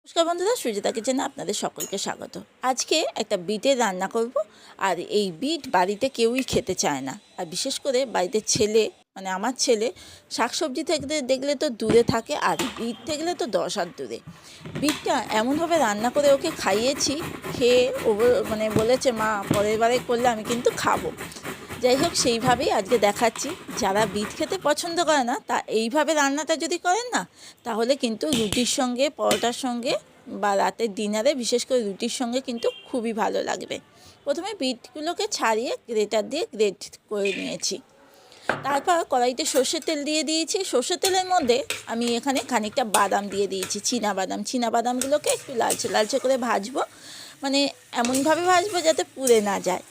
নমস্কার বন্ধুরা, সুজিতা কিচেনে আপনাদের সকলকে স্বাগত। আজকে একটা বিটের রান্না করব। আর এই বিট বাড়িতে কেউই খেতে চায় না, আর বিশেষ করে বাড়িতে ছেলে, মানে আমার ছেলে শাকসবজি থেকে দেখলে তো দূরে থাকে, আর বিট থাকলে তো 10 হাত দূরে। বিটটা এমনভাবে রান্না করে ওকে খাইয়েছি, খেয়ে ও মানে বলেছে মা পরের বারে করলে আমি কিন্তু খাবো। যাই হোক, সেইভাবেই আজকে দেখাচ্ছি। যারা বিট খেতে পছন্দ করে না, তা এইভাবে রান্নাটা যদি করেন না, তাহলে কিন্তু রুটির সঙ্গে, পরোটার সঙ্গে বা রাতের ডিনারে বিশেষ করে রুটির সঙ্গে কিন্তু খুবই ভালো লাগবে। প্রথমে বিটগুলোকে ছাড়িয়ে গ্রেটার দিয়ে গ্রেট করে নিয়েছি। তারপর কড়াইতে সর্ষের তেল দিয়ে দিয়েছি। সর্ষের তেলের মধ্যে আমি এখানে খানিকটা বাদাম দিয়ে দিয়েছি, বাদামগুলোকে একটু লালচে লালচে করে ভাজবো, মানে এমনভাবে ভাজবো যাতে পুড়ে না যায়।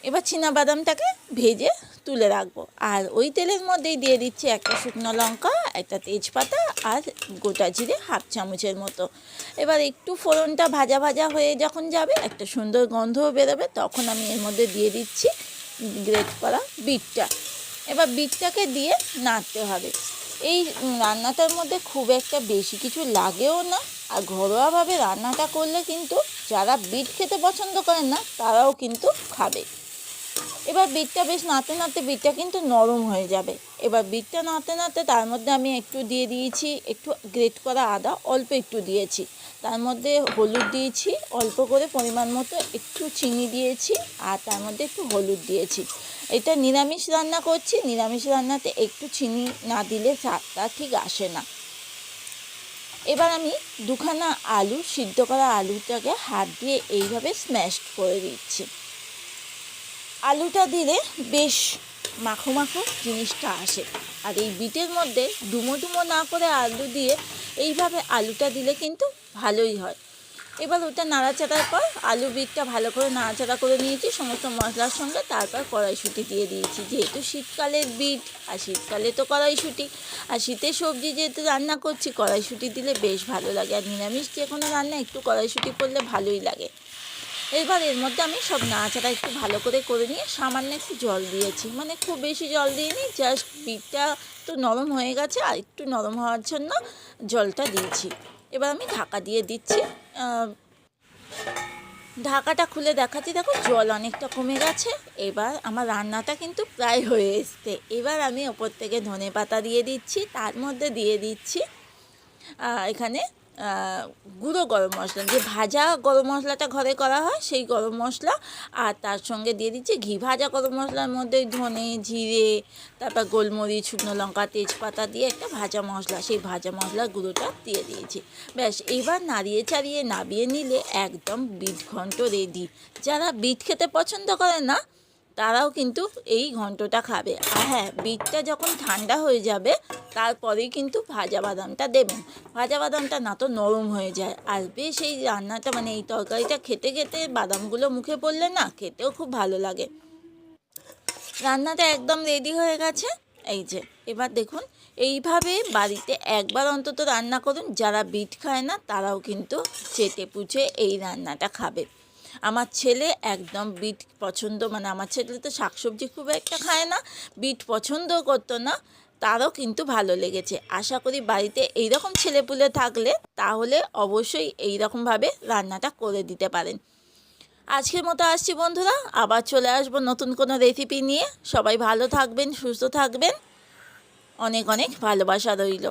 এবার বাদামটাকে ভেজে তুলে রাখবো। আর ওই তেলের মধ্যেই দিয়ে দিচ্ছি একটা শুকনো লঙ্কা, একটা তেজপাতা আর গোটা জিরে 1/2 চামচের মতো। এবার একটু ফোড়নটা ভাজা ভাজা হয়ে যখন যাবে, একটা সুন্দর গন্ধও বেরোবে, তখন আমি এর মধ্যে দিয়ে দিচ্ছি গ্রেট করা বিটটা। এবার বিটটাকে দিয়ে নাড়তে হবে। এই রান্নাটার মধ্যে খুব একটা বেশি কিছু লাগেও না, আর ঘরোয়াভাবে রান্নাটা করলে কিন্তু যারা বিট খেতে পছন্দ করেন না তারাও কিন্তু খাবে। এবার বিটটা বেশ নাড়তে নাড়তে বিটটা কিন্তু নরম হয়ে যাবে। এবার বিটটা নাড়তে নাড়তে তার মধ্যে আমি একটু দিয়ে দিয়েছি একটু গ্রেট করা আদা, অল্প একটু দিয়েছি। তার মধ্যে হলুদ দিয়েছি অল্প করে পরিমাণ মতো, একটু চিনি দিয়েছি, আর তার মধ্যে একটু হলুদ দিয়েছি। এটা নিরামিষ রান্না করছি, নিরামিষ রান্নাতে একটু চিনি না দিলে স্বাদটা ঠিক আসে না। এবার আমি 2খানা আলু, সিদ্ধ করা আলুটাকে হাত দিয়ে এইভাবে স্ম্যাশ করে দিচ্ছি। আলুটা দিলে বেশ মাখো মাখো জিনিসটা আসে। আর এই বিটের মধ্যে ডুমো ডুমো না করে আলু দিয়ে এইভাবে আলুটা দিলে কিন্তু ভালোই হয়। এবার ওটা নাড়াচাড়ার পর আলু বিটটা ভালো করে নাড়াচাড়া করে নিয়েছি সমস্ত মশলার সঙ্গে। তারপর কড়াইশুঁটি দিয়ে দিয়েছি, যেহেতু শীতকালের বিট, আর শীতকালে তো কড়াইশুঁটি, আর শীতের সবজি যেহেতু রান্না করছি কড়াইশুঁটি দিলে বেশ ভালো লাগে। আর নিরামিষ যে কোনো রান্না একটু কড়াইশুঁটি পড়লে ভালোই লাগে। এবার এর মধ্যে আমি সব নাড়াচাড়া একটু ভালো করে নিয়ে সামান্য একটু জল দিয়েছি, মানে খুব বেশি জল দিইনি, জাস্ট বিটটা তো নরম হয়ে গেছে, আর একটু নরম হওয়ার জন্য জলটা দিয়েছি। এবার আমি ঢাকা দিয়ে দিচ্ছি। ঢাকাটা খুলে দেখাচ্ছি, দেখো জল অনেকটা কমে গেছে। এবার আমার রান্নাটা কিন্তু প্রায় হয়ে এসছে। এবার আমি ওপর থেকে ধনেপাতা দিয়ে দিচ্ছি, তার মধ্যে দিয়ে দিচ্ছি এখানে গুঁড়ো গরম মশলা, যে ভাজা গরম মশলাটা ঘরে করা হয় সেই গরম মশলা, আর তার সঙ্গে দিয়ে দিচ্ছি ঘি। ভাজা গরম মশলার মধ্যে ধনে, জিরে, তারপর গোলমরিচ, শুকনো লঙ্কা, তেজপাতা দিয়ে একটা ভাজা মশলা, সেই ভাজা মশলার গুঁড়োটা দিয়ে দিয়েছি। ব্যাস, এবার নাড়িয়ে চাড়িয়ে নামিয়ে নিলে একদম বিট ঘন্ট রেডি। যারা বিট খেতে পছন্দ করে না তারাও কিন্তু এই ঘন্টটা খাবে। আর হ্যাঁ, বিটটা যখন ঠান্ডা হয়ে যাবে তারপরেই কিন্তু ভাজা বাদামটা দেবেন। ভাজা বাদামটা না তো নরম হয়ে যায়, আর বেশ এই রান্নাটা মানে এই তরকারিটা খেতে খেতে বাদামগুলো মুখে পড়লে না খেতেও খুব ভালো লাগে। রান্নাটা একদম রেডি হয়ে গেছে। এই যে এবার দেখুন, এইভাবে বাড়িতে একবার অন্তত রান্না করুন। যারা বিট খায় না তারাও কিন্তু চেটে পুচে এই রান্নাটা খাবে। আমার ছেলে একদম বিট পছন্দ, মানে আমার ছেলে তো শাকসবজি খুব একটা খায় না, বিট পছন্দও করতো না, তারও কিন্তু ভালো লেগেছে। আশা করি বাড়িতে এইরকম ছেলেপুলে থাকলে তাহলে অবশ্যই এইরকমভাবে রান্নাটা করে দিতে পারেন। আজকের মতো আসছি বন্ধুরা, আবার চলে আসবো নতুন কোনো রেসিপি নিয়ে। সবাই ভালো থাকবেন, সুস্থ থাকবেন, অনেক অনেক ভালোবাসা রইল।